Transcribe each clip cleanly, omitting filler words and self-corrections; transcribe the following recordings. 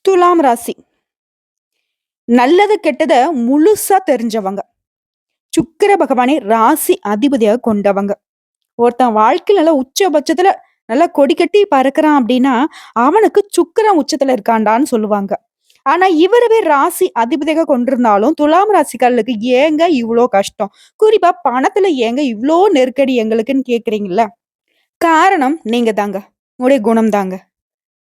துலாம் ராசி. நல்லது கெட்டத முழுசா தெரிஞ்சவங்க. சுக்கிர பகவானை ராசி அதிபதியா கொண்டவங்க. ஒருத்தன் வாழ்க்கையில நல்லா உச்சபட்சத்துல நல்லா கொடி கட்டி பறக்குறான் அப்படின்னா, அவனுக்கு சுக்கிரன் உச்சத்துல இருக்கான்டான்னு சொல்லுவாங்க. ஆனா இவரவே ராசி அதிபதியாக கொண்டிருந்தாலும், துலாம் ராசிக்காரர்களுக்கு ஏங்க இவ்ளோ கஷ்டம்? குறிப்பா பணத்துல ஏங்க இவ்ளோ நெருக்கடி எங்களுக்குன்னு கேட்கிறீங்கல்ல? காரணம் நீங்க தாங்க. உங்களுடைய குணம் தாங்க.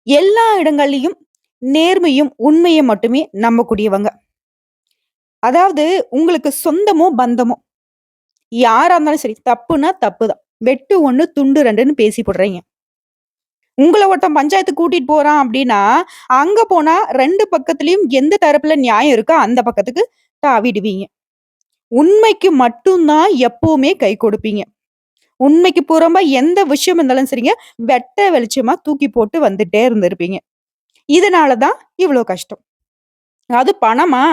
எல்லா இடங்கள்லயும் நேர்மையும், உண்மையும் மட்டுமே நம்பக்கூடியவங்க. அதாவது உங்களுக்கு சொந்தமோ, பந்தமோ யாரா இருந்தாலும் சரி, தப்புன்னா தப்புதான். வெட்டு 1 துண்டு 2ன்னு பேசி போடுறீங்க. உங்கள ஒருத்தன் பஞ்சாயத்துக்கு கூட்டிட்டு போறான் அப்டின்னா, அங்க போனா 2 பக்கத்துலயும் எந்த தரப்புல நியாயம் இருக்கோ அந்த பக்கத்துக்கு தாவிடுவீங்க. உண்மைக்கு மட்டும் தான் எப்பவுமே கை கொடுப்பீங்க. உண்மைக்கு புறம்பா எந்த விஷயம் இருந்தாலும் சரிங்க, வெட்ட வெளிச்சமா தூக்கி போட்டு வந்துட்டே இருந்திருப்பீங்க. இதனால தான் இவ்ளோ கஷ்டம். அது பணமா?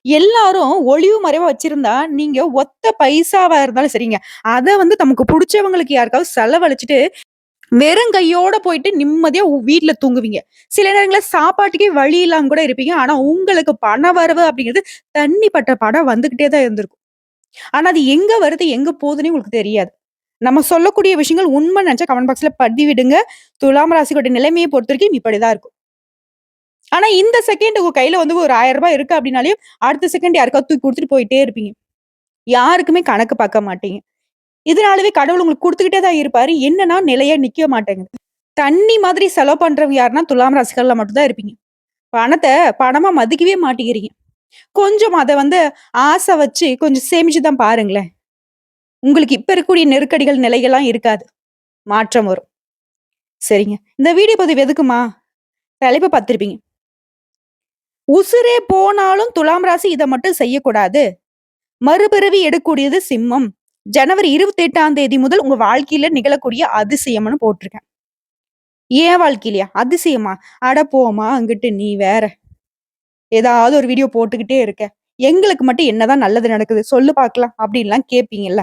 எல்லாரும் ஒளிவு மறைவா வச்சிருந்தா, நீங்க ஒத்த பைசாவா இருந்தாலும் சரிங்க. அத தமக்கு புடிச்சவங்களுக்கு யாருக்காவது செலவழிச்சுட்டு, வெறும் கையோட போயிட்டு நிம்மதியா வீட்ல தூங்குவீங்க. சில நேரங்கள்ல சாப்பாட்டுக்கே வழி இல்லாம கூட இருப்பீங்க. ஆனா, உங்களுக்கு பண வரவு அப்படிங்கிறது தண்ணி பட்ட படம் வந்துகிட்டே தான் இருந்திருக்கும். ஆனா, அது எங்க வருது, எங்க போகுதுன்னே உங்களுக்கு தெரியாது. நம்ம சொல்லக்கூடிய விஷயங்கள் உண்மை நெனச்சா கமெண்ட் பாக்ஸ்ல பதிவிடுங்க. துலாம் ராசியோட நிலைமைய பொறுத்தவரைக்கும் இப்படிதான் இருக்கும். ஆனா, இந்த செகண்ட் உங்க கையில ஒரு ரூ. 1000 இருக்கு அப்டின்னாலே, அடுத்த செகண்ட் யாருக்காவது தூக்கி குடுத்துட்டு போயிட்டே இருப்பீங்க. யாருக்குமே கணக்கு பார்க்க மாட்டீங்க. இதனாலவே கடவுள் உங்களுக்கு குடுத்துக்கிட்டே தான் இருப்பாரு. என்னன்னா நிலையா நிக்க மாட்டேங்குது. தண்ணி மாதிரி செலவு பண்றவங்க யாருன்னா துலாம் ராசிகள்ல மட்டும் தான் இருப்பீங்க. பணத்த பணமா மதிக்கவே மாட்டேங்கிறீங்க. கொஞ்சம் அத ஆசை வச்சு கொஞ்சம் சேமிச்சு தான் பாருங்களேன். உங்களுக்கு இப்ப இருக்கக்கூடிய நெருக்கடிகள், நிலைகள்லாம் இருக்காது. மாற்றம் வரும். சரிங்க. இந்த வீடியோ பதிவு எதுக்குமா? தலைப்ப பார்த்திருப்பீங்க. உசுரே போனாலும் துலாம் ராசி இத மட்டும் செய்யக்கூடாது. மறுபிறவி எடுக்கக்கூடியது சிம்மம். ஜனவரி 28ஆம் தேதி முதல் உங்க வாழ்க்கையில நிகழக்கூடிய அதிசயம்னு போட்டிருக்கேன். ஏன் வாழ்க்கையிலயா? அதிசயமா? அட போம்மா அங்கிட்டு நீ வேற. ஏதாவது ஒரு வீடியோ போட்டுக்கிட்டே இருக்க. எங்களுக்கு மட்டும் என்னதான் நல்லது நடக்குது? சொல்லு பார்க்கலாம் அப்படின்லாம் கேட்பீங்கல்ல.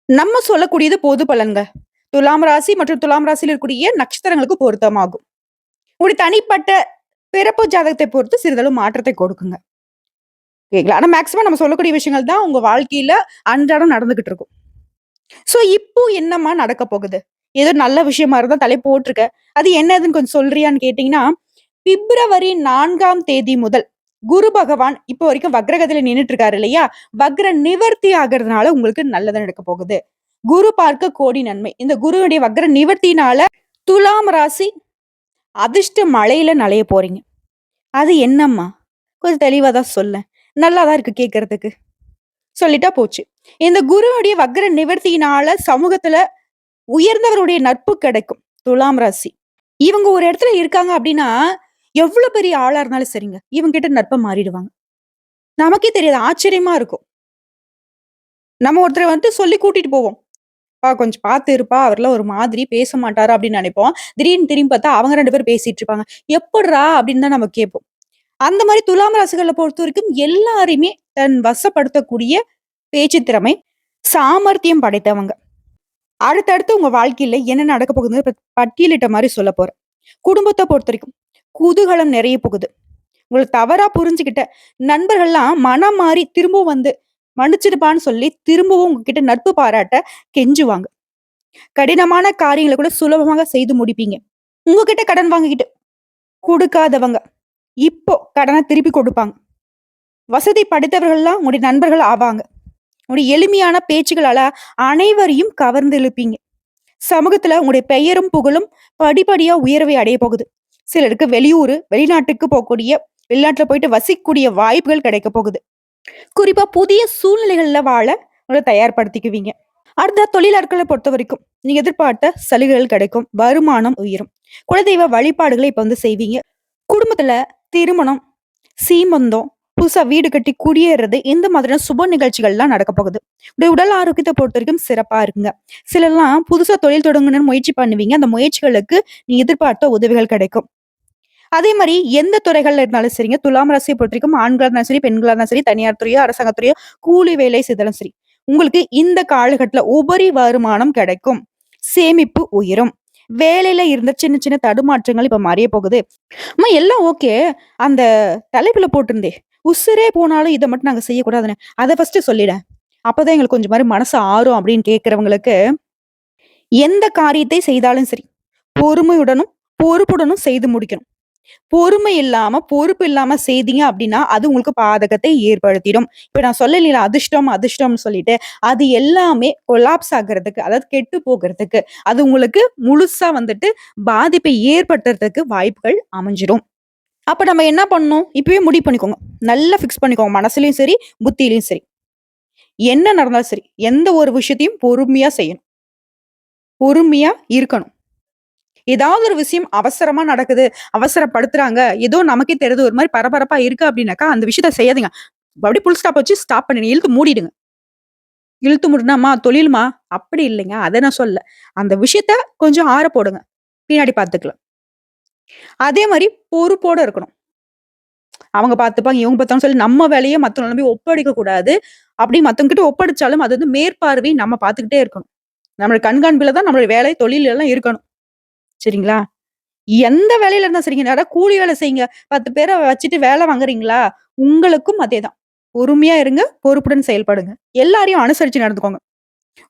நம்ம சொல்லக்கூடியது பொது பலன்கள். துலாம் ராசி மற்றும் துலாம் ராசியில் இருக்கக்கூடிய நட்சத்திரங்களுக்கு பொருத்தமாகும். உங்களுடைய தனிப்பட்ட பிறப்பு ஜாதகத்தை பொறுத்து சிறிதளவு மாற்றத்தை கொடுக்குங்க. ஓகேங்களா? ஆனா மேக்ஸிமம் நம்ம சொல்லக்கூடிய விஷயங்கள் தான் உங்க வாழ்க்கையில அன்றாடம் நடந்துகிட்டு இருக்கும். சோ, இப்போ என்னம்மா நடக்க போகுது? ஏதோ நல்ல விஷயமா இருந்தா தலைப்பு போட்டுருக்க. அது என்னதுன்னு கொஞ்சம் சொல்றியான்னு கேட்டீங்கன்னா, பிப்ரவரி 4ஆம் தேதி முதல் குரு பகவான் இப்போ வரைக்கும் வக்ரகதியில நின்னுட்டு இருக்காரு இல்லையா? வக்ர நிவர்த்தி ஆகுறதுனால உங்களுக்கு நல்லது நடக்க போகுது. குரு பார்க்க கோடி நன்மை. இந்த குருவுடைய வக்ர நிவர்த்தினால துலாம் ராசி அதிர்ஷ்ட மழையில நனைய போறீங்க. அது என்னம்மா? கொஞ்சம் தெளிவா தான் சொல்லேன். நல்லா தான் இருக்கு கேட்கறதுக்கு. சொல்லிட்டா போச்சு. இந்த குருவுடைய வக்ர நிவர்த்தியினால சமூகத்துல உயர்ந்தவருடைய நட்பு கிடைக்கும். துலாம் ராசி. இவங்க ஒரு இடத்துல இருக்காங்க அப்படின்னா, எவ்வளவு பெரிய ஆளா இருந்தாலும் சரிங்க. இவங்க கிட்ட நட்பா மாறிடுவாங்க. நமக்கே தெரியாது. ஆச்சரியமா இருக்கும். நம்ம ஒருத்தர சொல்லி கூட்டிட்டு போவோம். கொஞ்சம் பார்த்து இருப்பா. அவர்லாம் ஒரு மாதிரி பேச மாட்டாரு அப்படின்னு நினைப்போம். திடீர்னு திரும்பி பார்த்தா அவங்க 2 பேரும் பேசிட்டு இருப்பாங்க. எப்புட்றா? அப்படின்னு தான் நம்ம கேட்போம். அந்த மாரி துலாம் ராசிகள பொறுத்தவரைக்கும் எல்லாரையுமே தன் வசப்படுத்தக்கூடிய பேச்சு திறமை, சாமர்த்தியம் படைத்தவங்க. அடுத்தடுத்து உங்க வாழ்க்கையில என்ன நடக்க போகுதுன்னு பட்டியலிட்ட மாரி சொல்லப் போறேன். குடும்பத்த பொறுத்தவரைக்கும் குதூகலம் நிறைய போகுது. உங்கள தவறா புரிஞ்சுகிட்ட நண்பர்கள்லாம் மனம் மாறி திரும்பவும் மன்னிச்சிடுப்பான்னு சொல்லி திரும்பவும் உங்ககிட்ட நட்பு பாராட்ட கெஞ்சுவாங்க. கடினமான காரியங்கள கூட சுலபமாக செய்து முடிப்பீங்க. உங்ககிட்ட கடன் வாங்கிக்கிட்டு குடுக்காதவங்க இப்போ கடன திருப்பி கொடுப்பாங்க. வசதி படைத்தவர்கள்லாம் உங்களுடைய நண்பர்கள் ஆவாங்க. உங்களுடைய எளிமையான பேச்சுகளால அனைவரையும் கவர்ந்து இழுப்பீங்க. சமூகத்துல உங்களுடைய பெயரும் புகழும் படிப்படியா உயர்வை அடைய போகுது. சிலருக்கு வெளியூரு, வெளிநாட்டுக்கு போகக்கூடிய வெளிநாட்டுல போயிட்டு வசிக்கக்கூடிய வாய்ப்புகள் கிடைக்க போகுது. குறிப்பா புதிய சூழ்நிலைகள்ல வாழ உங்களை தயார்படுத்திக்குவீங்க. அடுத்த தொழிலாளர்களை பொறுத்த வரைக்கும் நீங்க எதிர்பார்த்த சலுகைகள் கிடைக்கும். வருமானம் உயரும். குலதெய்வ வழிபாடுகளை இப்ப செய்வீங்க. குடும்பத்துல திருமணம், சீமந்தம், புதுசா வீடு கட்டி குடியேறது இந்த மாதிரியான சுப நிகழ்ச்சிகள்லாம் நடக்க போகுது. உடைய உடல் ஆரோக்கியத்தை பொறுத்த வரைக்கும் சிறப்பா இருக்குங்க. சிலர்லாம் புதுசா தொழில் தொடங்கணும்னு முயற்சி பண்ணுவீங்க. அந்த முயற்சிகளுக்கு நீ எதிர்பார்த்த உதவிகள் கிடைக்கும். அதே மாரி எந்த துறைகள்ல இருந்தாலும் சரிங்க, துலாம் ராசியை பொறுத்த வரைக்கும் ஆண்களா இருந்தாலும் சரி, பெண்களா இருந்தாலும் சரி, தனியார் துறையோ, அரசாங்கத் துறையோ, கூலி வேலை செய்தாலும் சரி, உங்களுக்கு இந்த காலகட்டத்துல உபரி வருமானம் கிடைக்கும். சேமிப்பு உயரும். வேலையில இருந்த சின்ன சின்ன தடுமாற்றங்கள் இப்ப மறைய போகுது. அம்மா எல்லாம் ஓகே. அந்த தலைப்புல போட்டிருந்தே, உசிரே போனாலும் இத மட்டும் நாங்க செய்யக்கூடாதுன்னு. அத ஃபர்ஸ்ட்டு சொல்லிடேன். அப்பதான் எங்களுக்கு கொஞ்சம் மாரி மனசு ஆறும் அப்படின்னு கேட்கிறவங்களுக்கு, எந்த காரியத்தை செய்தாலும் சரி, பொறுமையுடனும், பொறுப்புடனும் செய்து முடிக்கணும். பொறுமை இல்லாம, பொறுப்பு இல்லாம செய்தீங்க அப்படின்னா, அது உங்களுக்கு பாதகத்தை ஏற்படுத்திடும். இப்ப நான் சொல்லலைங்களா அதிர்ஷ்டம், அதிர்ஷ்டம்னு சொல்லிட்டு, அது எல்லாமே கொலாப்ஸ் ஆகுறதுக்கு, அதாவது கெட்டு போகுறதுக்கு, அது உங்களுக்கு முழுசா வந்துட்டு பாதிப்பை ஏற்படுத்துறதுக்கு வாய்ப்புகள் அமைஞ்சிரும். அப்ப நம்ம என்ன பண்ணணும்? இப்பவே முடிவு பண்ணிக்கோங்க. நல்லா ஃபிக்ஸ் பண்ணிக்கோங்க. மனசுலயும் சரி, புத்தியிலயும் சரி. என்ன நடந்தாலும் சரி, எந்த ஒரு விஷயத்தையும் பொறுமையா செய்யணும். பொறுமையா இருக்கணும். ஏதாவது ஒரு விஷயம் அவசரமா நடக்குது, அவசரப்படுத்துறாங்க, ஏதோ நமக்கே தெரியுது ஒரு மாரி பரபரப்பா இருக்கு அப்டின்னாக்கா, அந்த விஷயத்த செய்யாதீங்க. அப்படியே ஃபுல் ஸ்டாப் வச்சு ஸ்டாப் பண்ணிடுங்க. இழுத்து மூடிடுங்க. இழுத்து மூடுனாமா தொழிலுமா? அப்படி இல்லைங்க. அத நான் சொல்லல. அந்த விஷயத்த கொஞ்சம் ஆற போடுங்க. பின்னாடி பார்த்துக்கலாம். அதே மாரி பொறுப்போட இருக்கணும். அவங்க பார்த்துப்பாங்க, இவங்க பார்த்தாங்கன்னு சொல்லி நம்ம வேலைய மத்தவங்கள நம்பி ஒப்படைக்க கூடாது. அப்படி மத்தவங்க கிட்ட ஒப்படைச்சாலும் அது வந்து மேற்பார்வை நம்ம பார்த்துக்கிட்டே இருக்கணும். நம்மளுடைய கண்காணிப்புல தான் நம்மளுடைய வேலை, தொழில் எல்லாம் இருக்கணும். சரிங்களா? எந்த வேலையில இருந்தா சரிங்க. யாராவது கூலி வேலை செய்யுங்க. 10 பேர வச்சுட்டு வேலை வாங்குறீங்களா? உங்களுக்கும் அதேதான். பொறுமையா இருங்க. பொறுப்புடன் செயல்படுங்க. எல்லாரையும் அனுசரிச்சு நடந்துக்கோங்க.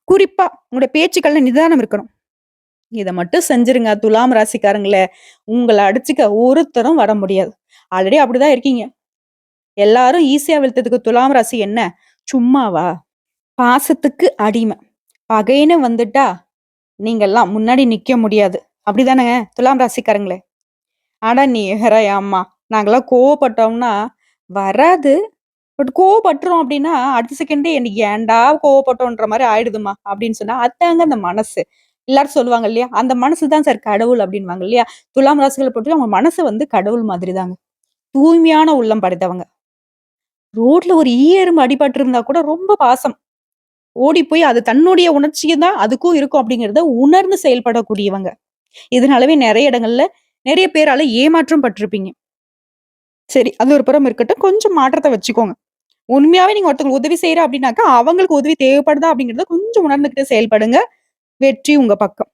குறிப்பா உங்களுடைய பேச்சுக்கள்ல நிதானம் இருக்கணும். இத மட்டும் செஞ்சுருங்க துலாம் ராசிக்காரங்களே. உங்கள அடிச்சுக்க ஒருத்தரும் வர முடியாது. ஆல்ரெடி அப்படிதான் இருக்கீங்க. எல்லாரும் ஈஸியா வீழ்த்ததுக்கு துலாம் ராசி என்ன? சும்மாவா? பாசத்துக்கு அடிமை. பகைன்னு வந்துட்டா, நீங்கலாம் முன்னாடி நிக்க முடியாது. அப்படிதானங்க துலாம் ராசிக்காரங்களே? அட நீ வேற ஏம்மா! நாங்கலாம் கோவப்பட்டோம்னா வராது. பட் கோவப்பட்டுறோம் அப்டின்னா, அடுத்த செகண்டே எனக்கு ஏன்டா கோவப்பட்டோன்ற மாரி ஆயிடுதும்மா! அப்டின்னு சொன்னா, அதாங்க அந்த மனசு. எல்லாரும் சொல்லுவாங்க இல்லையா? அந்த மனசு தான் சார் கடவுள் அப்டின்னுவாங்க இல்லையா? துலாம் ராசிகள பொறுத்தவரைக்கும் அவங்க மனசு வந்து கடவுள் மாதிரி தாங்க. தூய்மையான உள்ளம் படைத்தவங்க. ரோட்ல ஒரு ஈ எறும்பு அடிபட்டிருந்தா கூட ரொம்ப பாசம். ஓடி போய் அது தன்னுடைய உணர்ச்சிய தான் அதுக்கும் இருக்கும் அப்டிங்கிறத உணர்ந்து செயல்படக்கூடியவங்க. இதனாலவே நெறைய இடங்கள்ல நெறைய பேரால ஏமாற்றம் பட்டுருப்பீங்க. சரி. அது ஒரு புறம் இருக்கட்டும். கொஞ்சம் மாற்றத்த வச்சுக்கோங்க. உண்மையாவே நீங்க ஒருத்தவங்களுக்கு உதவி செய்றேன் அப்டின்னாக்கா, அவங்களுக்கு உதவி தேவைப்படுதா அப்டிங்கிறத கொஞ்சம் உணர்ந்துகிட்டு செயல்படுங்க. வெற்றி உங்க பக்கம்.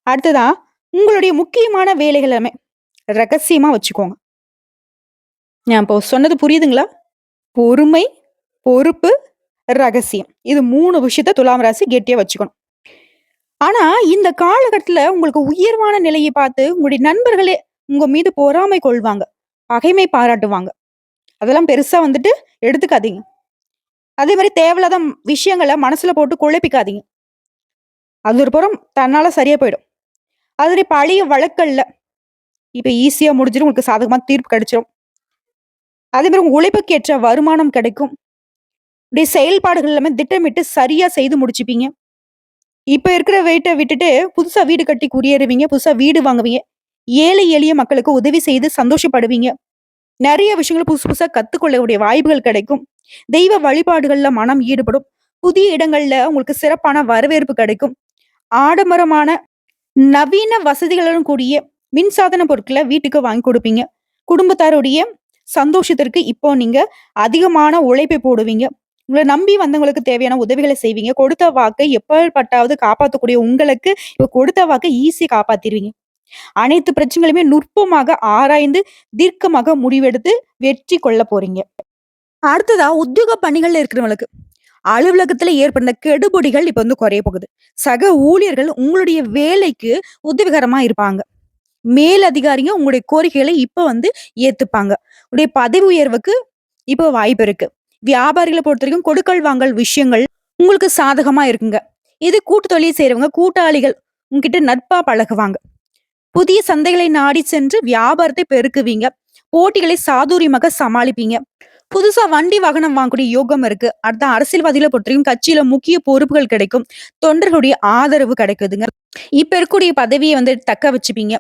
அடுத்ததா, உங்களுடைய முக்கியமான வேலைகள் எல்லாமே ரகசியமா வச்சுக்கோங்க. நான் இப்போ சொன்னது புரியுதுங்களா? பொறுமை, பொறுப்பு, ரகசியம். இது 3 விஷயத்த துலாம் ராசி கெட்டியா வச்சுக்கணும். ஆனா, இந்த காலகட்டத்துல உங்களுக்கு உயர்வான நிலைய பார்த்து உங்களுடைய நண்பர்களே உங்க மீது பொறாமை கொள்வாங்க. பகைமை பாராட்டுவாங்க. அதெல்லாம் பெருசா வந்துட்டு எடுத்துக்காதீங்க. அதே மாரி தேவையில்லாத விஷயங்கள மனசுல போட்டு குழப்பிக்காதீங்க. அது ஒரு புறம் தன்னால சரியா போயிடும். அதனுடைய பழைய வழக்கல்ல இப்ப ஈஸியா முடிஞ்சிரும். உங்களுக்கு சாதகமா தீர்ப்பு கிடைச்சிரும். அதே மாரி உங்க உழைப்புக்கு ஏற்ற வருமானம் கிடைக்கும். உடைய செயல்பாடுகள் எல்லாமே திட்டமிட்டு சரியா செய்து முடிச்சுப்பீங்க. இப்ப இருக்கிற வெயிட்ட விட்டுட்டு புதுசா வீடு கட்டி குடியேறுவீங்க. புதுசா வீடு வாங்குவீங்க. ஏழை எளிய மக்களுக்கு உதவி செய்து சந்தோஷப்படுவீங்க. நெறைய விஷயங்கள புதுசு புதுசா கத்துக்கொள்ளக்கூடிய வாய்ப்புகள் கிடைக்கும். தெய்வ வழிபாடுகள்ல மனம் ஈடுபடும். புதிய இடங்கள்ல உங்களுக்கு சிறப்பான வரவேற்பு கிடைக்கும். ஆடம்பரமான நவீன வசதிகளுடன் கூடிய மின்சாதன பொருட்கள வீட்டுக்கு வாங்கி குடுப்பீங்க. குடும்பத்தாருடைய சந்தோஷத்திற்கு இப்போ நீங்க அதிகமான உழைப்பை போடுவீங்க. உங்கள நம்பி வந்தவங்களுக்கு தேவையான உதவிகள செய்வீங்க. கொடுத்த வாக்கை எப்பப்பட்டாவது காப்பாத்தக்கூடிய உங்களுக்கு, இப்ப கொடுத்த வாக்க ஈஸியா காப்பாத்திருவீங்க. அனைத்து பிரச்சனைகளுமே நுட்பமாக ஆராய்ந்து, தீர்க்கமாக முடிவெடுத்து வெற்றி கொள்ள போறீங்க. அடுத்ததா உத்தியோக பணிகள்ல இருக்கிறவங்களுக்கு, அலுவலகத்துல ஏற்பட்ட கெடுபிடிகள் இப்ப வந்து குறைய போகுது. சக ஊழியர்கள் உங்களுடைய வேலைக்கு உதவிகரமா இருப்பாங்க. மேல் அதிகாரிங்க உங்களுடைய கோரிக்கைகளை இப்ப வந்து ஏத்துப்பாங்க. உடைய பதவி உயர்வுக்கு இப்ப வாய்ப்பு இருக்கு. வியாபாரிகள பொறுத்தவரைக்கும் கொடுக்கல் வாங்கல் விஷயங்கள் உங்களுக்கு சாதகமா இருக்குங்க. இது கூட்டு தொழில் செய்றவங்க, கூட்டாளிகள் உங்ககிட்ட நட்பா பழகுவாங்க. புதிய சந்தைகளை நாடி சென்று வியாபாரத்தை பெருக்குவீங்க. போட்டிகளை சாதுரியமாக சமாளிப்பீங்க. புதுசா வண்டி, வாகனம் வாங்கக்கூடிய யோகம் இருக்கு. அடுத்த அரசியல்வாதிகள பொறுத்தவரைக்கும் கட்சியில முக்கிய பொறுப்புகள் கிடைக்கும். தொண்டர்களுடைய ஆதரவு கிடைக்குதுங்க. இப்ப இருக்கக்கூடிய பதவிய வந்து தக்க வச்சுப்பீங்க.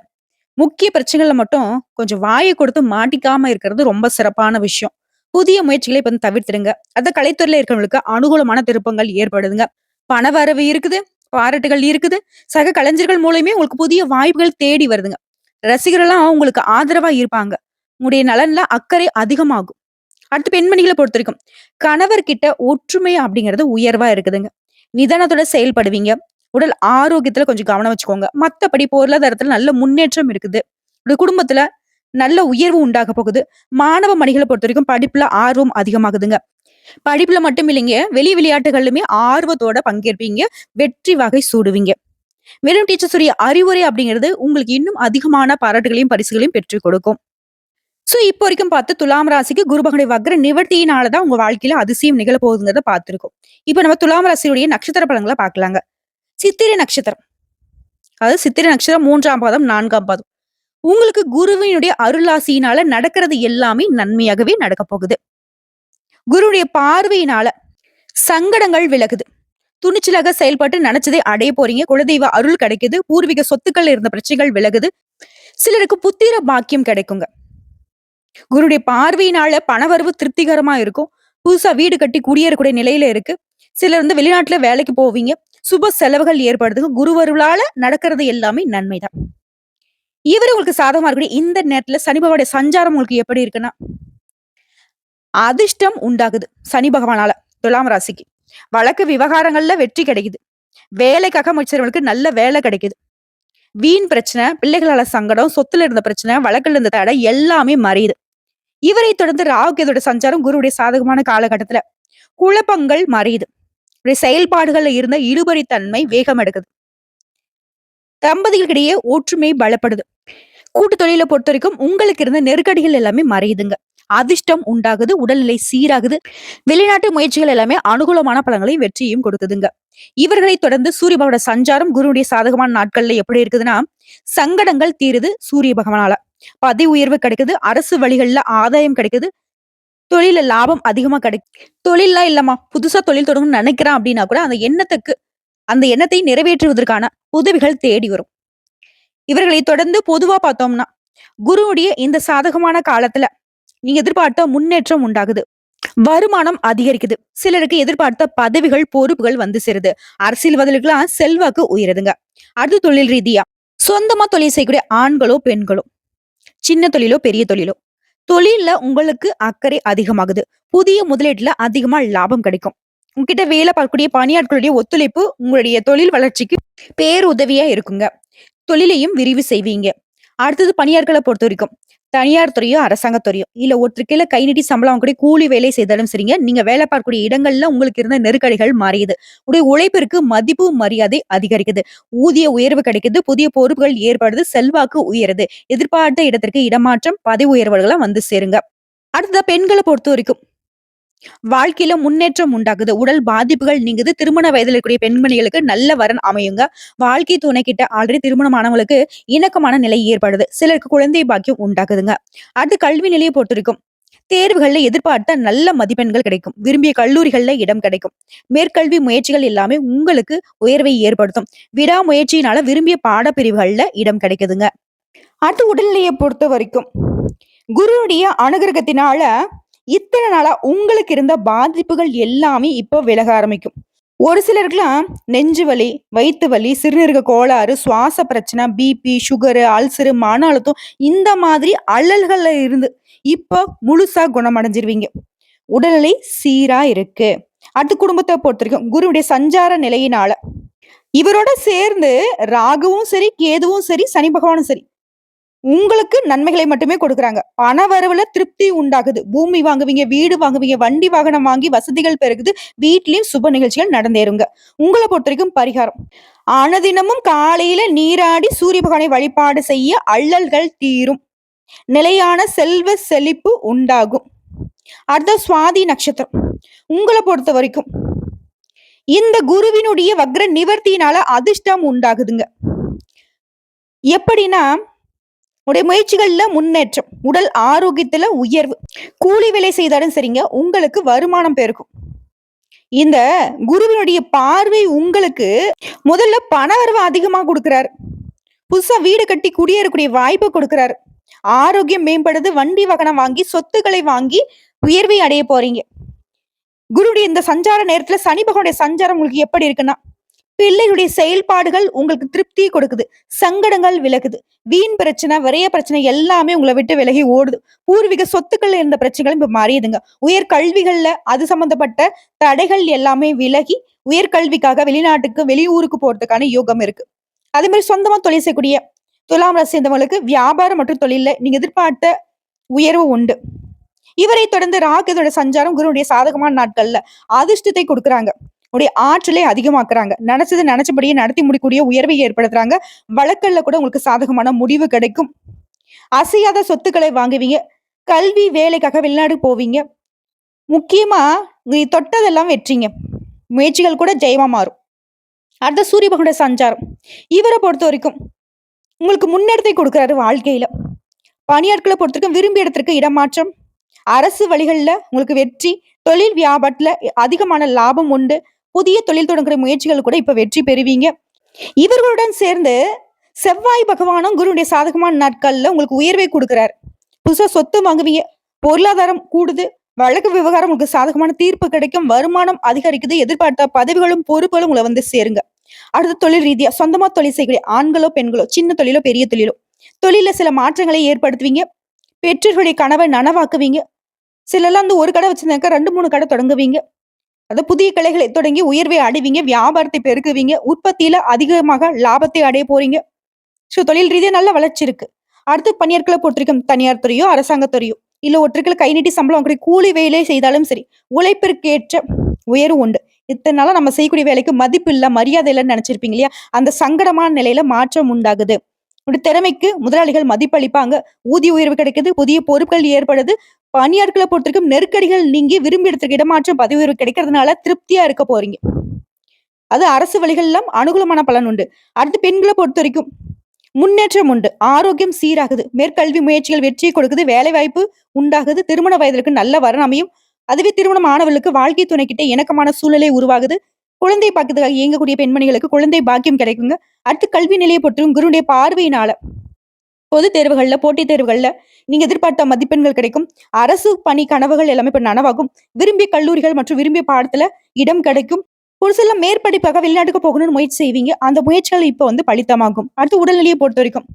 முக்கிய பிரச்சனைகள்ல மட்டும் கொஞ்சம் வாய கொடுத்து மாட்டிக்காம இருக்கிறது ரொம்ப சிறப்பான விஷயம். புதிய முயற்சிகளை இப்ப வந்து தவிர்த்துடுங்க. கலைத்துறையில இருக்கிறவங்களுக்கு அனுகூலமான திருப்பங்கள் ஏற்படுதுங்க. பணவரவு இருக்குது, பாராட்டுகள் இருக்குது. சக கலைஞர்கள் மூலியமே உங்களுக்கு புதிய வாய்ப்புகள் தேடி வருதுங்க. ரசிகர்கள்லாம் உங்களுக்கு ஆதரவா இருப்பாங்க. உங்களுடைய நலன்ல அக்கறை அதிகமாகும். அடுத்து பெண்மணிகள பொறுத்தவரைக்கும், கணவர்கிட்ட ஒற்றுமை அப்படிங்கிறது உயர்வா இருக்குதுங்க. நிதானத்தோட செயல்படுவீங்க. உடல் ஆரோக்கியத்துல கொஞ்சம் கவனம் வச்சுக்கோங்க. மத்தபடி பொருளாதாரத்துல நல்ல முன்னேற்றம் இருக்குது. உங்க குடும்பத்துல நல்ல உயர்வு உண்டாக போகுது. மாணவ மணிகள பொறுத்தவரைக்கும் படிப்புல ஆர்வம் அதிகமாகுதுங்க. படிப்புல மட்டும் இல்லைங்க, வெளி விளையாட்டுகள்லுமே ஆர்வத்தோட பங்கேற்பீங்க. வெற்றி வகை சூடுவீங்க. வெறும் டீச்சர்ஸுடைய அறிவுரை அப்படிங்கிறது உங்களுக்கு இன்னும் அதிகமான பாராட்டுகளையும், பரிசுகளையும் பெற்றுக் கொடுக்கும். இப்போ வரைக்கும் பார்த்து துலாம் ராசிக்கு குரு பகவானுடைய வக்ர நிவர்த்தியினால தான் உங்க வாழ்க்கையில அதிசயம் நிகழ போகுதுங்கிறத பார்த்திருக்கோம். இப்ப நம்ம துலாம் ராசியுடைய நட்சத்திர பலன்கள பார்க்கலாங்க. சித்திரை நட்சத்திரம். அதாவது சித்திரை நட்சத்திரம் 3ஆம் பாதம், 4ஆம் பாதம். உங்களுக்கு குருவினுடைய அருளாசியினால நடக்கிறது எல்லாமே நன்மையாகவே நடக்கப் போகுது. குருவுடைய பார்வையினால சங்கடங்கள் விலகுது. துணிச்சலாக செயல்பட்டு நினைச்சதை அடைய போறீங்க. குலதெய்வ அருள் கிடைக்குது. பூர்வீக சொத்துக்கள் இருந்த பிரச்சனைகள் விலகுது. சிலருக்கு புத்திர பாக்கியம் கிடைக்குங்க. குருடைய பார்வையினால பணவரவு திருப்திகரமா இருக்கும். புதுசா வீடு கட்டி குடியேறக்கூடிய நிலையில இருக்கு. சிலர் வெளிநாட்டுல வேலைக்கு போவீங்க. சுப செலவுகள் ஏற்படுதுங்க. குருவருளால நடக்கிறது எல்லாமே நன்மைதான். இவரு உங்களுக்கு சாதகமா இருக்கக்கூடிய இந்த நேரத்துல சனி பகவானுடைய சஞ்சாரம் உங்களுக்கு எப்படி இருக்குன்னா, அதிர்ஷ்டம் உண்டாகுது சனி பகவானால துலாம் ராசிக்கு. வழக்கு விவகாரங்கள்ல வெற்றி கிடைக்குது. வேலைக்காக முயற்சிறவங்களுக்கு நல்ல வேலை கிடைக்குது. வீண் பிரச்சனை, பிள்ளைகளால சங்கடம், சொத்துல இருந்த பிரச்சனை, வழக்குல இருந்த தடை எல்லாமே மறையுது. இவரை தொடர்ந்து ராகுகேதுடைய சஞ்சாரம் குருவுடைய சாதகமான காலகட்டத்துல குழப்பங்கள் மறையுது. செயல்பாடுகள்ல இருந்த இழுபறித்தன்மை வேகம் எடுக்குது. தம்பதிகளுக்கிடையே ஒற்றுமை பலப்படுது. கூட்டு தொழிலை பொறுத்த வரைக்கும் உங்களுக்கு இருந்த நெருக்கடிகள் எல்லாமே மறையுதுங்க. அதிர்ஷ்டம் உண்டாகுது. உடல்நிலை சீராகுது. வெளிநாட்டு முயற்சிகள் எல்லாமே அனுகூலமான பலன்களையும் வெற்றியும் கொடுக்குதுங்க. இவர்களை தொடர்ந்து சூரிய பகவானோட சஞ்சாரம் குருவுடைய சாதகமான நாட்கள்ல எப்படி இருக்குதுன்னா, சங்கடங்கள் தீருது சூரிய பகவானால. பதவி உயர்வு கிடைக்குது. அரசு வழிகள்ல ஆதாயம் கிடைக்குது. தொழில லாபம் அதிகமா கிடைக்கும். தொழில்லாம் இல்லம்மா, புதுசா தொழில் தொடங்கணும்னு நினைக்கிறேன் அப்படின்னா கூட அந்த எண்ணத்தை நிறைவேற்றுவதற்கான உதவிகள் தேடி வரும். இவர்களை தொடர்ந்து பொதுவா பார்த்தோம்னா, குருவுடைய இந்த சாதகமான காலத்துல நீங்க எதிர்பார்த்த முன்னேற்றம் உண்டாகுது. வருமானம் அதிகரிக்குது. சிலருக்கு எதிர்பார்த்த பதவிகள், பொறுப்புகள் வந்து சேருது. அரசியல்வாதிகளுக்கெல்லாம் செல்வாக்கு உயருதுங்க. அடுத்து தொழில் ரீதியா சொந்தமா தொழில் செய்யக்கூடிய ஆண்களோ பெண்களோ, சின்ன தொழிலோ பெரிய தொழிலோ, தொழில்ல உங்களுக்கு அக்கறை அதிகமாகுது. புதிய முதலீட்டுல அதிகமா லாபம் கிடைக்கும். உங்ககிட்ட வேலை பார்க்கக்கூடிய பணியாட்களுடைய ஒத்துழைப்பு உங்களுடைய தொழில் வளர்ச்சிக்கு பேருதவியா இருக்குங்க. தொழிலையும் விரிவு செய்வீங்க. அடுத்தது பணியாட்களை பொறுத்த வரைக்கும் தனியார் துறையோ அரசாங்க துறையோ இல்ல ஒருத்தருக்கையில கை நீட்டி சம்பளம் வாங்கக்கூடிய கூலி வேலை செய்தாலும் சரிங்க, நீங்க வேலை பார்க்கக்கூடிய இடங்கள்ல உங்களுக்கு இருந்த நெருக்கடிகள் மாறியுது. உடைய உழைப்பிற்கு மதிப்பு மரியாதை அதிகரிக்குது. ஊதிய உயர்வு கிடைக்குது. புதிய பொறுப்புகள் ஏற்படுது. செல்வாக்கு உயருது. எதிர்பார்த்த இடத்திற்கு இடமாற்றம், பதவி உயர்வுகள்லாம் வந்து சேருங்க. அடுத்ததா பெண்களை பொறுத்த வரைக்கும் வாழ்க்கையில முன்னேற்றம் உண்டாகுது. உடல் பாதிப்புகள் நீங்குது. திருமண வயதில் இருக்கக்கூடிய பெண்மணிகளுக்கு நல்ல வரன் அமையுங்க. வாழ்க்கை துணை கிட்ட ஆல்ரெடி திருமணமானவங்களுக்கு இணக்கமான நிலை ஏற்படுது. சிலருக்கு குழந்தை பாக்கியம் உண்டாகுதுங்க. அடுத்து கல்வி நிலையை பொறுத்த வரைக்கும் தேர்வுகள்ல எதிர்பார்த்த நல்ல மதிப்பெண்கள் கிடைக்கும். விரும்பிய கல்லூரிகள்ல இடம் கிடைக்கும். மேற்கல்வி முயற்சிகள் எல்லாமே உங்களுக்கு உயர்வை ஏற்படுத்தும். விடாமுயற்சியினால விரும்பிய பாடப்பிரிவுகள்ல இடம் கிடைக்குதுங்க. அடுத்து உடல்நிலையை பொறுத்த வரைக்கும் குருவுடைய அனுகிரகத்தினால இத்தனை நாளா உங்களுக்கு இருந்த பாதிப்புகள் எல்லாமே இப்போ விலக ஆரம்பிக்கும். ஒரு சிலருக்குலாம் நெஞ்சு வலி, வயிற்று வலி, சிறுநீரக கோளாறு, சுவாச பிரச்சனை, பிபி, சுகரு, அல்சரு, மன அழுத்தம் இந்த மாதிரி அல்லல்கள்ல இருந்து இப்போ முழுசா குணமடைஞ்சிருவீங்க. உடல்நிலை சீரா இருக்கு. அடுத்து குடும்பத்தை பொறுத்த வரைக்கும் குருவுடைய சஞ்சார நிலையினால இவரோட சேர்ந்து ராகுவும் சரி, கேதுவும் சரி, சனி பகவானும் சரி உங்களுக்கு நன்மைகளை மட்டுமே கொடுக்குறாங்க. பண வரவுல திருப்தி உண்டாகுது. பூமி வாங்குவீங்க, வீடு வாங்குவீங்க, வண்டி வாகனம் வாங்கி வசதிகள் பெருகுது. வீட்லயும் சுப நிகழ்ச்சிகள் நடந்தேறுங்க. உங்களை பொறுத்த வரைக்கும் பரிகாரம் அனுதினமும் காலையில நீராடி சூரிய பகவானை வழிபாடு செய்ய அல்லல்கள் தீரும். நிலையான செல்வ செழிப்பு உண்டாகும். அடுத்த சுவாதி நட்சத்திரம் உங்களை பொறுத்த வரைக்கும் இந்த குருவினுடைய வக்ர நிவர்த்தியினால அதிர்ஷ்டம் உண்டாகுதுங்க. எப்படின்னா உடைய முயற்சிகள்ல முன்னேற்றம், உடல் ஆரோக்கியத்துல உயர்வு, கூலி வேலை செய்தாலும் சரிங்க உங்களுக்கு வருமானம் பெருக்கும். இந்த குருவினுடைய பார்வை உங்களுக்கு முதல்ல பணவரவு அதிகமா கொடுக்கிறாரு. புதுசா வீடு கட்டி குடியேறக்கூடிய வாய்ப்பு கொடுக்கிறாரு. ஆரோக்கியம் மேம்படுது. வண்டி வாகனம் வாங்கி சொத்துக்களை வாங்கி உயர்வை அடைய போறீங்க. குருடைய இந்த சஞ்சார நேரத்துல சனி பகவானுடைய சஞ்சாரம் உங்களுக்கு எப்படி இருக்குன்னா, பிள்ளைகளுடைய செயல்பாடுகள் உங்களுக்கு திருப்தி கொடுக்குது. சங்கடங்கள் விலகுது. வீண் பிரச்சனை, விரைய பிரச்சனை எல்லாமே உங்களை விட்டு விலகி ஓடுது. பூர்வீக சொத்துக்கள்ல இருந்த பிரச்சனைகள் இப்ப மாறியுதுங்க. உயர் கல்விகள்ல அது சம்பந்தப்பட்ட தடைகள் எல்லாமே விலகி உயர்கல்விக்காக வெளிநாட்டுக்கு வெளியூருக்கு போறதுக்கான யோகம் இருக்கு. அதே மாதிரி சொந்தமா தொழில் செய்யக்கூடிய துலாம் ராசி சேர்ந்தவங்களுக்கு வியாபாரம் மற்றும் தொழில்ல நீங்க எதிர்பார்த்த உயர்வு உண்டு. இவரை தொடர்ந்து ராகுதோட சஞ்சாரம் குருவுடைய சாதகமான நாட்கள்ல அதிர்ஷ்டத்தை கொடுக்குறாங்க. உடைய ஆற்றலை அதிகமாக்குறாங்க. நினைச்சது நினைச்சபடியே நடத்தி முடிக்கூடிய உயர்வை ஏற்படுத்துறாங்க. வழக்கல்ல கூட உங்களுக்கு சாதகமான முடிவு கிடைக்கும். அசையாத சொத்துக்களை வாங்குவீங்க. கல்வி வேலைக்காக வெளிநாடு போவீங்க. முக்கியமா நீ தொட்டதெல்லாம் வெற்றிங்க. முயற்சிகள் கூட ஜெயமா மாறும். அடுத்த சூரிய பகவானுடைய சஞ்சாரம் இவரை பொறுத்த வரைக்கும் உங்களுக்கு முன்னெடுத்தை கொடுக்குறாரு வாழ்க்கையில. பணியாட்களை பொறுத்தவரைக்கும் விரும்பிய இடத்திற்கு இடமாற்றம், அரசு வழிகள்ல உங்களுக்கு வெற்றி, தொழில் வியாபாரத்துல அதிகமான லாபம் உண்டு. புதிய தொழில் தொடங்குற முயற்சிகள் கூட இப்ப வெற்றி பெறுவீங்க. இவர்களுடன் சேர்ந்து செவ்வாய் பகவானும் குருவுடைய சாதகமான நாட்கள்ல உங்களுக்கு உயர்வை கொடுக்கிறார். புதுசா சொத்து வாங்குவீங்க. பொருளாதாரம் கூடுது. வழக்கு விவகாரம் உங்களுக்கு சாதகமான தீர்ப்பு கிடைக்கும். வருமானம் அதிகரிக்குது. எதிர்பார்த்த பதவிகளும் பொறுப்புகளும் உங்களை வந்து சேருங்க. அடுத்த தொழில் ரீதியா சொந்தமா தொழில் செய்யக்கூடிய ஆண்களோ பெண்களோ, சின்ன தொழிலோ பெரிய தொழிலோ, தொழில சில மாற்றங்களை ஏற்படுத்துவீங்க. பெற்றோர்களுடைய கனவை நனவாக்குவீங்க. சிலர்லாம் வந்து ஒரு கடை வச்சிருந்தாக்க 2, 3 கடை தொடங்குவீங்க. அது புதிய கிளைகளை தொடங்கி உயர்வை அடைவீங்க. வியாபாரத்தை பெருக்குவீங்க. உற்பத்தியில அதிகமாக லாபத்தை அடைய போறீங்க. சோ தொழில் ரீதியா நல்ல வளர்ச்சி இருக்கு. அடுத்து பணியாட்களை பொறுத்திருக்கும் தனியார் துறையோ அரசாங்கத்துறையோ இல்ல ஒற்றுக்களை கை நீட்டி சம்பளம் வாங்கக்கூடிய கூலி வேலை செய்தாலும் சரி, உழைப்பிற்கேற்ற உயர்வு உண்டு. இத்தனை நாளா நம்ம செய்யக்கூடிய வேலைக்கு மதிப்பு இல்ல, மரியாதை இல்லைன்னு நினைச்சிருப்பீங்க இல்லையா? அந்த சங்கடமான நிலையில மாற்றம் உண்டாகுது. உங்களுடைய திறமைக்கு முதலாளிகள் மதிப்பளிப்பாங்க. ஊதிய உயர்வு கிடைக்குது. புதிய பொறுப்புகள் ஏற்படுது. பணியாட்களை பொறுத்திருக்கும் நெருக்கடிகள் நீங்கி விரும்பி இடத்துக்கு இடமாற்றம் பதவி உயர்வு கிடைக்கிறதுனால திருப்தியா இருக்க போறீங்க. அது அரசு வழிகள் அனுகூலமான பலன் உண்டு. அடுத்து பெண்களை பொறுத்த வரைக்கும் முன்னேற்றம் உண்டு. ஆரோக்கியம் சீராகுது. மேற்கல்வி முயற்சிகள் வெற்றியை கொடுக்குது. வேலை வாய்ப்பு உண்டாகுது. திருமண வயதிற்கு நல்ல வரன் அமையும். அதுவே திருமணம் ஆனவர்களுக்கு வாழ்க்கை துணை கிட்ட இணக்கமான சூழ்நிலை உருவாகுது. குழந்தை பாக்கியத்துக்காக இயங்கக்கூடிய பெண்மணிகளுக்கு குழந்தை பாக்கியம் கிடைக்குங்க. அடுத்து கல்வி நிலையை பொறுத்தும் குருடைய பார்வையினால பொது தேர்வுகள்ல, போட்டித் தேர்வுகள்ல நீங்க எதிர்பார்த்த மதிப்பெண்கள் கிடைக்கும். அரசு பணி கனவுகள் எல்லாமே இப்ப நனவாகும். விரும்பிய கல்லூரிகள் மற்றும் விரும்பிய பாடத்துல இடம் கிடைக்கும். ஒரு சில மேற்படிப்பாக வெளிநாட்டுக்கு போகணும்னு முயற்சி செய்வீங்க. அந்த முயற்சிகள் இப்ப வந்து பலித்தமாகும். அடுத்து உடல்நிலையை பொறுத்த வரைக்கும்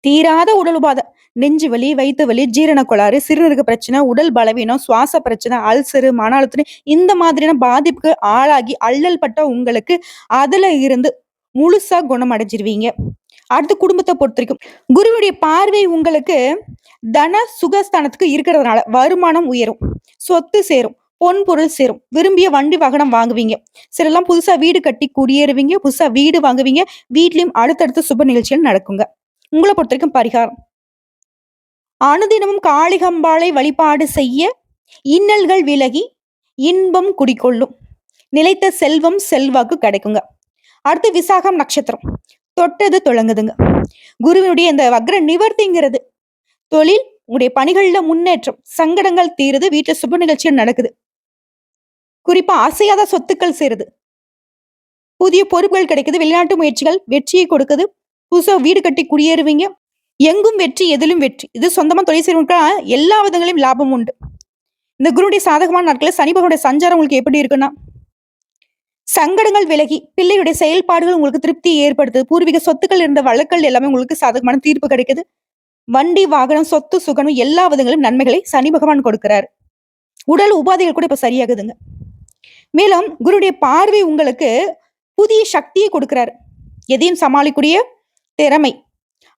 தீராத உடல் உபாதை, நெஞ்சு வலி, வயிற்று வலி, ஜீரண கோளாறு, சிறுநீரக பிரச்சனை, உடல் பலவீனம், சுவாச பிரச்சனை, அல்சரு, மன அழுத்தம் இந்த மாதிரியான பாதிப்புக்கு ஆளாகி அல்லல் பட்ட உங்களுக்கு அதுல இருந்து முழுசா குணம் அடைஞ்சிருவீங்க. அடுத்து குடும்பத்தை பொறுத்த வரைக்கும் குருவுடைய பார்வை உங்களுக்கு தன சுகஸ்தானத்துக்கு இருக்கிறதுனால வருமானம் உயரும், சொத்து சேரும், பொன் பொருள் சேரும், விரும்பிய வண்டி வாகனம் வாங்குவீங்க. சிலெல்லாம் புதுசா வீடு கட்டி குடியேறுவீங்க. புதுசா வீடு வாங்குவீங்க. வீட்லயும் அடுத்தடுத்த சுப நிகழ்ச்சிகள் நடக்குங்க. உங்களை பொறுத்த வரைக்கும் பரிகாரம் அனுதினமும் காளிகம்பாளை வழிபாடு செய்ய இன்னல்கள் விலகி இன்பம் குடிக்கொள்ளும். நிலைத்த செல்வம் செல்வாக்கு கிடைக்குங்க. அடுத்து விசாகம் நட்சத்திரம் தொட்டது தொடங்குதுங்க. குருவினுடைய இந்த வக்ர நிவர்த்திங்கிறது தொழில் உங்களுடைய பணிகள்ல முன்னேற்றம், சங்கடங்கள் தீருது, வீட்டுல சுப நிகழ்ச்சிகள் நடக்குது. குறிப்பா அசையாத சொத்துக்கள் சேருது. புதிய பொறுப்புகள் கிடைக்குது. வெளிநாட்டு முயற்சிகள் வெற்றியை கொடுக்குது. புதுசா வீடு கட்டி குடியேறுவீங்க. எங்கும் வெற்றி, எதிலும் வெற்றி. இது சொந்தமா தொழில் செய்யறவங்களுக்கு எல்லா விதங்களையும் லாபம் உண்டு. இந்த குருடைய சாதகமான நாட்கள சனி பகவானுடைய சஞ்சாரம் உங்களுக்கு எப்படி இருக்குன்னா, சங்கடங்கள் விலகி பிள்ளையுடைய செயல்பாடுகள் உங்களுக்கு திருப்தி ஏற்படுத்துது. பூர்வீக சொத்துக்கள் இருந்த வழக்கல் எல்லாமே உங்களுக்கு சாதகமான தீர்ப்பு கிடைக்குது. வண்டி வாகனம் சொத்து சுகனம் எல்லா விதங்களும் நன்மைகளை சனி பகவான் கொடுக்கிறார். உடல் உபாதைகள் கூட இப்ப சரியாகுதுங்க. மேலும் குருடைய பார்வை உங்களுக்கு புதிய சக்தியை கொடுக்கிறாரு. எதையும் சமாளிக்கூடிய திறமை.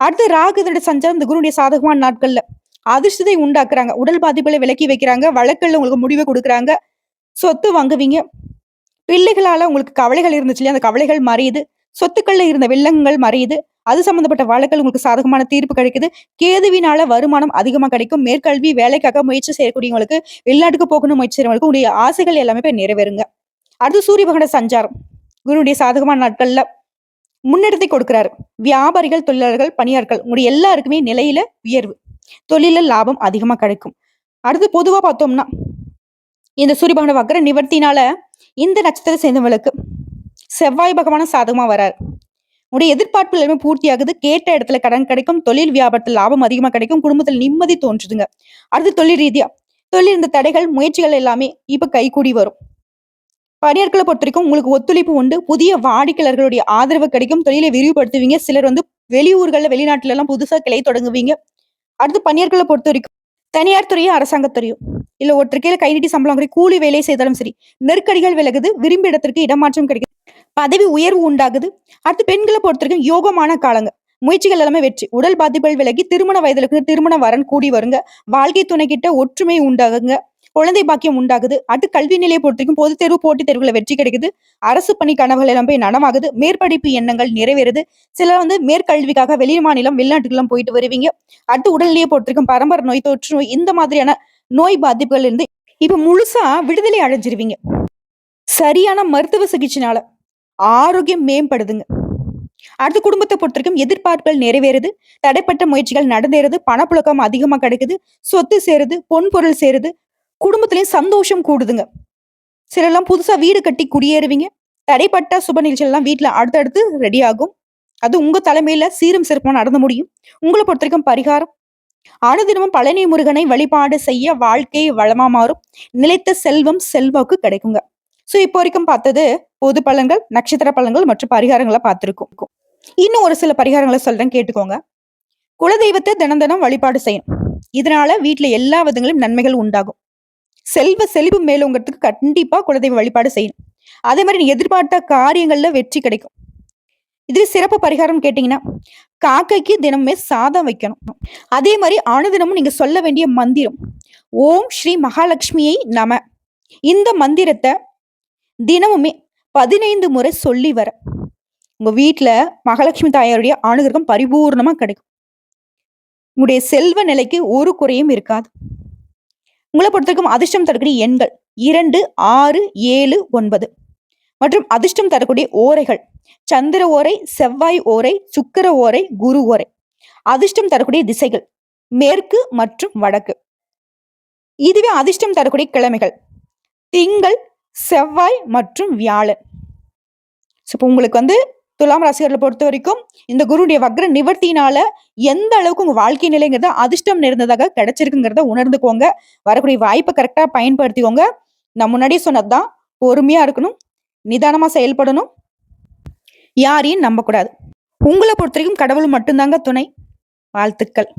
அடுத்து ராகுதோட சஞ்சாரம் இந்த குருடைய சாதகமான நாட்கள்ல அதிர்ஷ்டத்தை உண்டாக்குறாங்க. உடல் பாதிப்புகளை விலக்கி வைக்கிறாங்க. வழக்கல்ல உங்களுக்கு முடிவை கொடுக்குறாங்க. சொத்து வாங்குவீங்க. பிள்ளைகளால உங்களுக்கு கவலைகள் இருந்துச்சு இல்லையா? அந்த கவலைகள் மறையுது. சொத்துக்கள்ல இருந்த வெள்ளங்கள் மறையுது. அது சம்பந்தப்பட்ட வழக்கல் உங்களுக்கு சாதகமான தீர்ப்பு கிடைக்குது. கேதுவினால வருமானம் அதிகமா கிடைக்கும். மேற்கல்வி வேலைக்காக முயற்சி செய்யக்கூடியவங்களுக்கு, வெளிநாட்டுக்கு போகணும் முயற்சி செய்யறவங்களுக்கு உடைய ஆசைகள் எல்லாமே போய் நிறைவேறுங்க. அடுத்து சூரிய பகவான சஞ்சாரம் குருடைய சாதகமான நாட்கள்ல முன்னெடுத்தை கொடுக்கிறாரு. வியாபாரிகள், தொழிலாளர்கள், பணியாட்கள் உங்களுடைய எல்லாருக்குமே நிலையில உயர்வு, தொழில லாபம் அதிகமா கிடைக்கும். அடுத்து பொதுவா பார்த்தோம்னா இந்த சூரிய பகவான வக்ர நிவர்த்தினால இந்த நட்சத்திரத்தை சேர்ந்தவங்களுக்கு செவ்வாய் பகவான சாதகமா வராரு. உடைய எதிர்பார்ப்பு எல்லாமே பூர்த்தி ஆகுது. கேட்ட இடத்துல கடன் கிடைக்கும். தொழில் வியாபாரத்தில் லாபம் அதிகமா கிடைக்கும். குடும்பத்தில் நிம்மதி தோன்றுதுங்க. அடுத்து தொழில் ரீதியா தொழில் இந்த தடைகள் முயற்சிகள் எல்லாமே இப்ப கைகூடி வரும். பணியாட்களை பொறுத்த வரைக்கும் உங்களுக்கு ஒத்துழைப்பு உண்டு. புதிய வாடிக்கையாளர்களுடைய ஆதரவு கிடைக்கும். தொழிலை விரிவுபடுத்துவீங்க. சிலர் வந்து வெளியூர்கள்ல வெளிநாட்டுல எல்லாம் புதுசா கிளை தொடங்குவீங்க. அடுத்து பணியாட்களை பொறுத்த வரைக்கும் தனியார் துறையோ, அரசாங்கத் துறையோ, இல்ல ஒருத்தர் கீழ கை நீட்டி சம்பளம் வாங்குறீங்க, கூலி வேலை செய்தாலும் சரி, நெருக்கடிகள் விலகுது, விரும்பிய இடத்திற்கு இடமாற்றம் கிடைக்குது, பதவி உயர்வு உண்டாகுது. அடுத்து பெண்கள பொறுத்தவரைக்கும் யோகமான காலங்க. முயற்சிகள் எல்லாமே வெற்றி. உடல் பாதிப்புகள் விலகி திருமண வயதில இருக்கிற திருமண வரன் கூடி வருங்க. வாழ்க்கை துணைக்கிட்ட ஒற்றுமை உண்டாகுங்க. குழந்தை பாக்கியம் உண்டாகுது. அடுத்து கல்வி நிலைய பொறுத்தவரைக்கும் பொதுத் தேர்வு, போட்டித் தேர்வுல வெற்றி கிடைக்குது. அரசு பணி கனவுகள் எல்லாம் போய் நனவாகுது. மேற்படிப்பு எண்ணங்கள் நிறைவேறுது. சிலர் மேற்கல்விக்காக வெளி மாநிலம், வெளிநாட்டுக்கெல்லாம் போயிட்டு வருவீங்க. அடுத்து உடல்நிலைய பொறுத்தவரைக்கும் பரம்பரை நோய், தொற்று நோய் இந்த மாதிரியான நோய் பாதிப்புகள் இருந்து இப்ப முழுசா விடுதலை அடைஞ்சிருவீங்க. சரியான மருத்துவ சிகிச்சைனால ஆரோக்கியம் மேம்படுதுங்க. அடுத்து குடும்பத்த பொறுத்தவரைக்கும் எதிர்பார்ப்புகள் நிறைவேறுது. தடைப்பட்ட முயற்சிகள் நடந்தேறுது. பணப்புழக்கம் அதிகமா கிடைக்குது. சொத்து சேருது. பொன் பொருள் சேருது. குடும்பத்திலயும் சந்தோஷம் கூடுதுங்க. சிலர்லாம் புதுசா வீடு கட்டி குடியேறுவீங்க. தடைப்பட்ட சுப நிகழ்ச்சிகள் எல்லாம் வீட்ல அடுத்தடுத்து ரெடி ஆகும். அது உங்க தலைமையில சீரும் சிறப்புமா நடந்து முடியும். உங்கள பொறுத்தவரைக்கும் பரிகாரம் அனுதினமும் பழனி முருகனை வழிபாடு செய்ய வாழ்க்கை வளமா மாறும். நிலைத்த செல்வம் செல்வாக்கு கிடைக்குங்க. சோ இப்போ வரைக்கும் பார்த்தது பொது பலன்கள், நட்சத்திர பலன்கள் மற்றும் பரிகாரங்கள பார்த்திருக்கோம். இன்னும் ஒரு சில பரிகாரங்கள சொல்றேன் கேட்டுக்கோங்க. குலதெய்வத்தை தினம் தினம் வழிபாடு செய்யணும். இதனால வீட்ல எல்லா விதங்களிலும் நன்மைகள் உண்டாகும். செல்வ செழிப்பு மேலோங்கறதுக்கு கண்டிப்பா குலதெய்வ வழிபாடு செய்யணும். அதே மாதிரி நீங்க எதிர்பார்த்த காரியங்கள்ல வெற்றி கிடைக்கும். இது சிறப்பு பரிகாரம் கேட்டீங்கன்னா, காக்கைக்கு தினமுமே சாதம் வைக்கணும். அதே மாதிரி அனுதினமும் நீங்க சொல்ல வேண்டிய மந்திரம், ஓம் ஸ்ரீ மகாலட்சுமியை நம. இந்த மந்திரத்தை தினமுமே 15 முறை சொல்லி வர உங்க வீட்ல மகாலட்சுமி தாயாருடைய அனுகிரகம் பரிபூர்ணமா கிடைக்கும். உங்களுடைய செல்வ நிலைக்கு ஒரு குறையும் இருக்காது. உங்களை பொறுத்தவரைக்கும் அதிர்ஷ்டம் தரக்கூடிய எண்கள் 2, 6, 7, 9 மற்றும் அதிர்ஷ்டம் தரக்கூடிய ஓரைகள் சந்திர ஓரை, செவ்வாய் ஓரை, சுக்கிர ஓரை, குரு ஓரை. அதிர்ஷ்டம் தரக்கூடிய திசைகள் மேற்கு மற்றும் வடக்கு. இதுவே அதிர்ஷ்டம் தரக்கூடிய கிழமைகள் திங்கள், செவ்வாய் மற்றும் வியாழன். இப்போ உங்களுக்கு துலாம் ராசிகளை பொறுத்த வரைக்கும் இந்த குருடைய வக்ர நிவர்த்தினால எந்த அளவுக்கு உங்க வாழ்க்கை நிலைங்கிறத அதிர்ஷ்டம் நிறைந்ததாக கிடைச்சிருக்குங்கிறத உணர்ந்துக்கோங்க. வரக்கூடிய வாய்ப்பை கரெக்டா பயன்படுத்திக்கோங்க. நான் முன்னாடியே சொன்னதுதான், பொறுமையா இருக்கணும், நிதானமா செயல்படணும், யாரையும் நம்பக்கூடாது. உங்களை பொறுத்த வரைக்கும் கடவுள் மட்டும்தாங்க துணை. வாழ்த்துக்கள்.